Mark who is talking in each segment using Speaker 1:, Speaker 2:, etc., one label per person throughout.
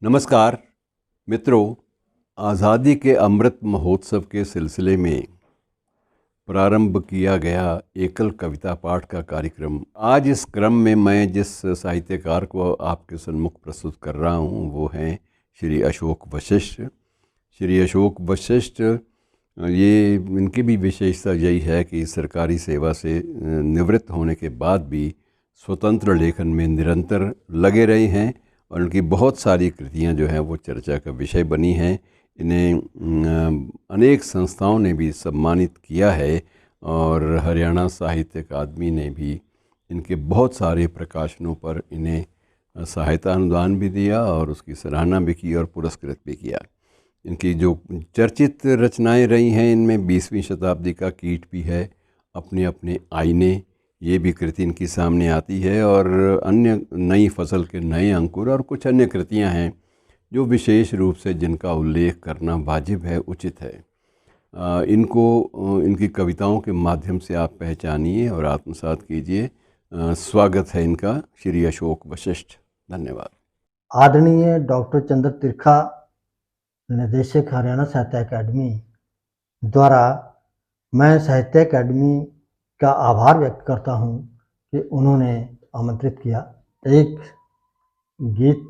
Speaker 1: नमस्कार मित्रों, आज़ादी के अमृत महोत्सव के सिलसिले में प्रारंभ किया गया एकल कविता पाठ का कार्यक्रम। आज इस क्रम में मैं जिस साहित्यकार को आपके सम्मुख प्रस्तुत कर रहा हूँ वो हैं श्री अशोक वशिष्ठ। श्री अशोक वशिष्ठ ये इनकी भी विशेषता यही है कि सरकारी सेवा से निवृत्त होने के बाद भी स्वतंत्र लेखन में निरंतर लगे रहे हैं और उनकी बहुत सारी कृतियां जो हैं वो चर्चा का विषय बनी हैं। इन्हें अनेक संस्थाओं ने भी सम्मानित किया है और हरियाणा साहित्य अकादमी ने भी इनके बहुत सारे प्रकाशनों पर इन्हें सहायता अनुदान भी दिया और उसकी सराहना भी की और पुरस्कृत भी किया। इनकी जो चर्चित रचनाएं रही हैं इनमें 20वीं शताब्दी का कीट भी है, अपने अपने आईने, ये भी कृति इनकी सामने आती है, और अन्य नई फसल के नए अंकुर और कुछ अन्य कृतियां हैं जो विशेष रूप से जिनका उल्लेख करना वाजिब है, उचित है। इनको इनकी कविताओं के माध्यम से आप पहचानिए और आत्मसात कीजिए। स्वागत है इनका, श्री अशोक वशिष्ठ। धन्यवाद।
Speaker 2: आदरणीय डॉक्टर चंद्र तिरखा, निदेशक हरियाणा साहित्य अकादमी द्वारा मैं साहित्य अकादमी का आभार व्यक्त करता हूं कि उन्होंने आमंत्रित किया। एक गीत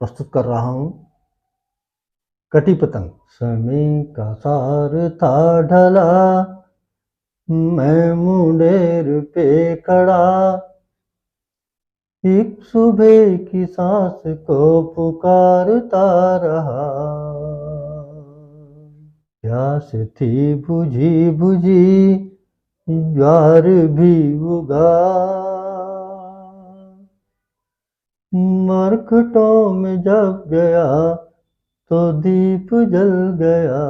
Speaker 2: प्रस्तुत कर रहा हूं, कटी पतंग। समय का सार था ढला, मैं मुंडेर पे खड़ा, एक सुबह की सांस को पुकारता रहा, प्यास थी बुझी बुझी ज्वार भी उगा, मरकटों में जब गया तो दीप जल गया,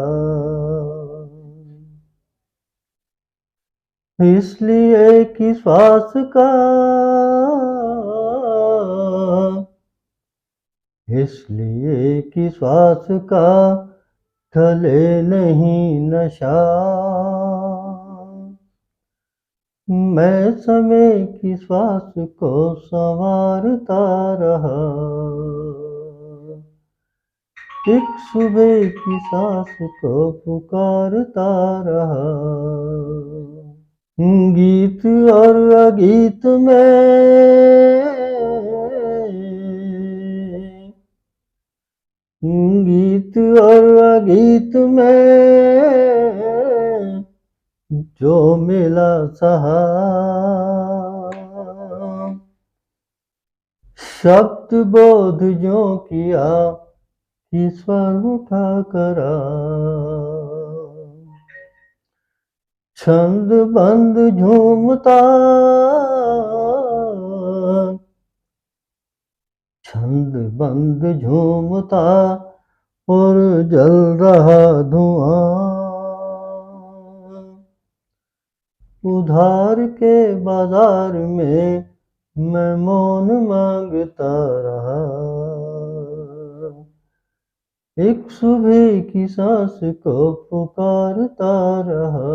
Speaker 2: इसलिए कि श्वास का, इसलिए कि श्वास का ढले नहीं नशा, मैं समय की श्वास को संवारता रहा, एक सुबह की सांस को पुकारता रहा, गीत और अगीत में, गीत और अगीत में जो मिला सहा, शब्द बोध जो किया ईश्वर उठा करा, छंद बंद झूमता, छंद बंद झूमता और जल रहा धुआं, उधार के बाजार में मैं मौन मांगता रहा, एक सुबह की सांस को पुकारता रहा,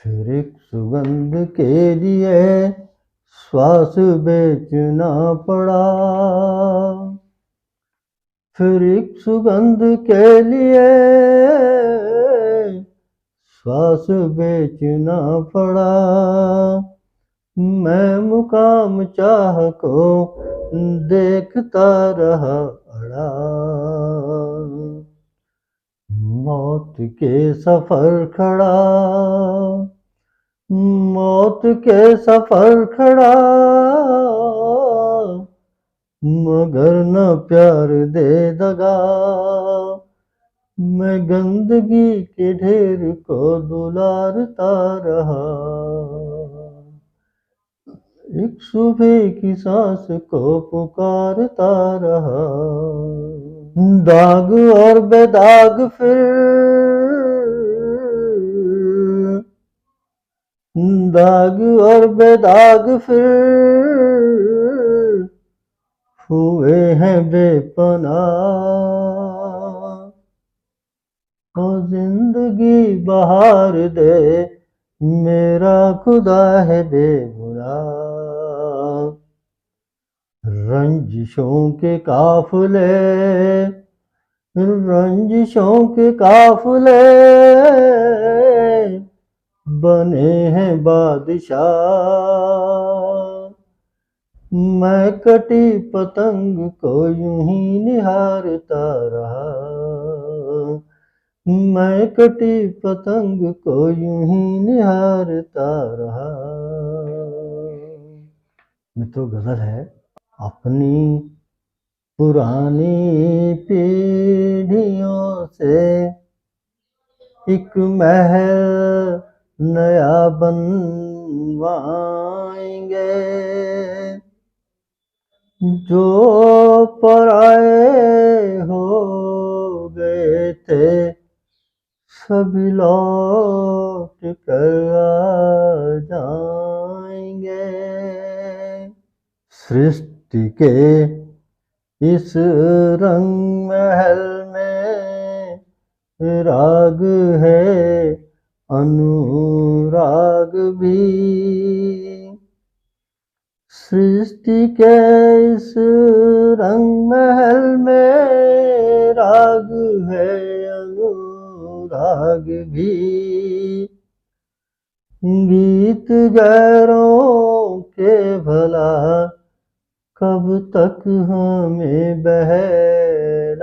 Speaker 2: फिर एक सुगंध के लिए श्वास बेचना पड़ा, फिर एक सुगंध के लिए श्वास बेचना पड़ा, मैं मुकाम चाह को देखता रहा अड़ा, मौत के सफर खड़ा, मौत के सफर खड़ा, मगर न प्यार दे दगा, मैं गंदगी के ढेर को दुलारता रहा, एक सुबह की सांस को पुकारता रहा, दाग और बेदाग फिर, दाग और बेदाग फिर हुए हैं बेपनाह, ओ जिंदगी बहार दे मेरा खुदा है बेगुनाह, रंजिशों के काफिले, रंजिशों के काफिले बने हैं बादशाह। मैं कटी पतंग को यूं ही निहारता रहा, मैं कटी पतंग को यूं ही निहारता रहा। मित्रों, गजल है। अपनी पुरानी पीढ़ियों से एक महल नया बनवाएंगे, जो पराए हो गए थे सभी लौट कर आ जाएंगे। सृष्टि के इस रंग महल में राग है अनुराग भी। सृष्टि के इस रंग महल में राग है अनुराग भी। गीत गैरों के भला कब तक हमें बहलाएंगे।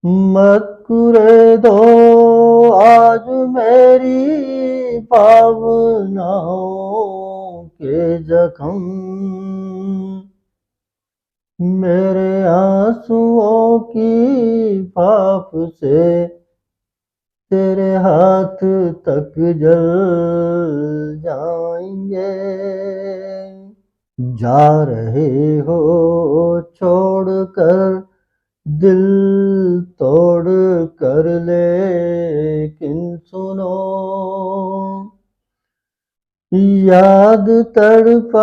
Speaker 2: मत कुरे दो आज मेरी भावनाओं के जख्म, मेरे आंसुओं की भाप से तेरे हाथ तक जल जाएंगे। जा रहे हो छोड़कर दिल तोड़ कर, लेकिन सुनो याद तड़पाएगी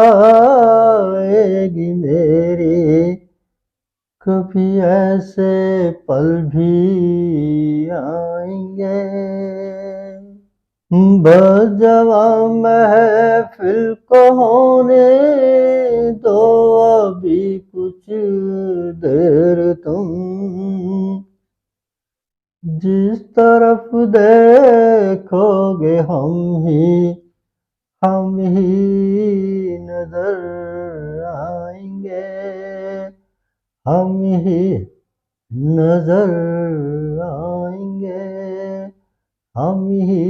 Speaker 2: मेरी, कभी ऐसे पल भी आएंगे। बस जवां महफिल को होने दो अभी कुछ देर तुम, जिस तरफ देखोगे हम ही नजर आएंगे, हम ही नजर आएंगे, हम ही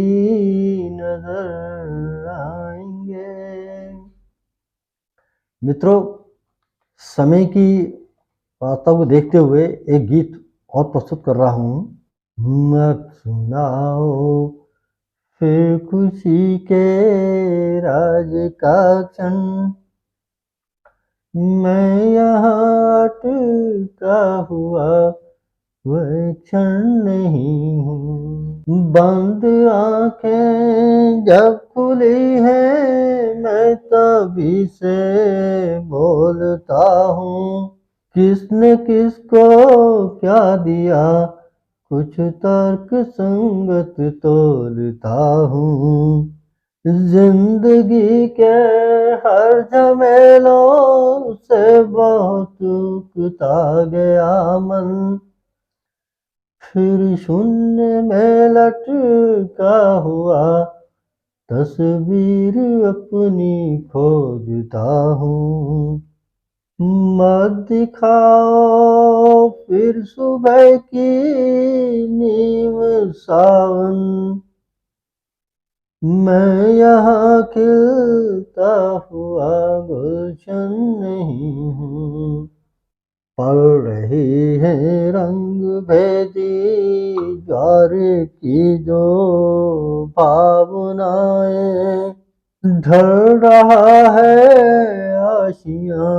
Speaker 2: नजर आएंगे। मित्रों, समय की वार्ता को देखते हुए एक गीत और प्रस्तुत कर रहा हूँ। मत सुनाओ फिर खुशी के राज का क्षण, मैं यहाँ अटका हुआ वह क्षण नहीं हूँ। बंद आंखें जब खुली हैं मैं तभी से बोलता हूँ, किसने किसको क्या दिया कुछ तर्क संगत तोलता हूँ। जिंदगी के हर झमेलों से बहुत उकता गया मन, फिर शून्य में लटका हुआ तस्वीर अपनी खोजता हूँ। मत दिखाओ फिर सुबह की नीम सावन, मैं यहाँ खिलता हुआ गुलशन नहीं हूँ। पल रही है रंग भेदी ज्वार की जो भावनाएं, ढल रहा है आशियाँ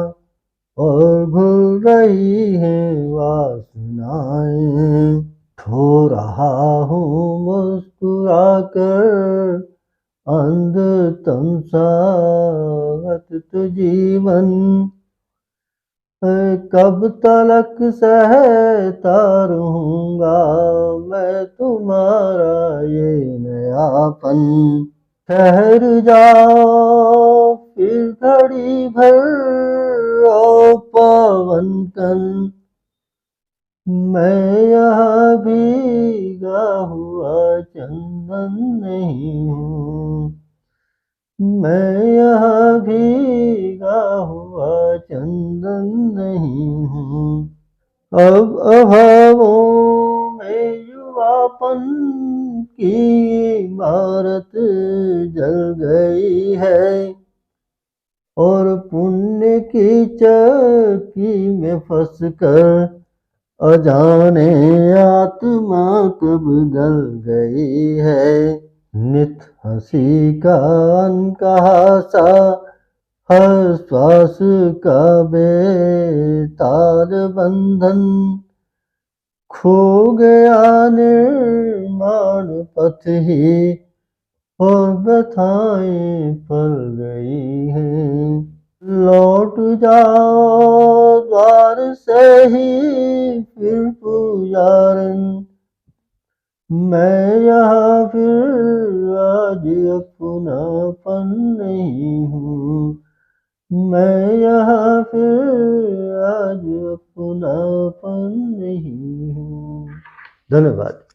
Speaker 2: और घुल रही है वासनाएं। खो रहा हूँ मुस्कुरा कर अंधतम सा जीवन, कब तलक सहता रहूँगा मैं तुम्हारा ये नयापन। ठहर जाओ फिर घड़ी भर ओ पवन कन, मैं यहाँ भीगा हुआ चंदन नहीं हूँ, मैं यहाँ भीगा हुआ चंदन नहीं हूँ। अब अभावों में युवापन की इमारत जल गई है, और पुण्य की चक्की में फंस कर अजाने आत्मा कब गल गई है। नित हंसी का अनकहा सा, हर श्वास का बेतार बंधन, खो गया निर्माण पथ ही, और व्यथाएं पल गई हैं। लौट जाओ द्वार से ही फिर पुजारन, मैं यहाँ फिर आज अपनापन नहीं हूँ, मैं यहाँ फिर आज अपनापन नहीं हूँ। धन्यवाद।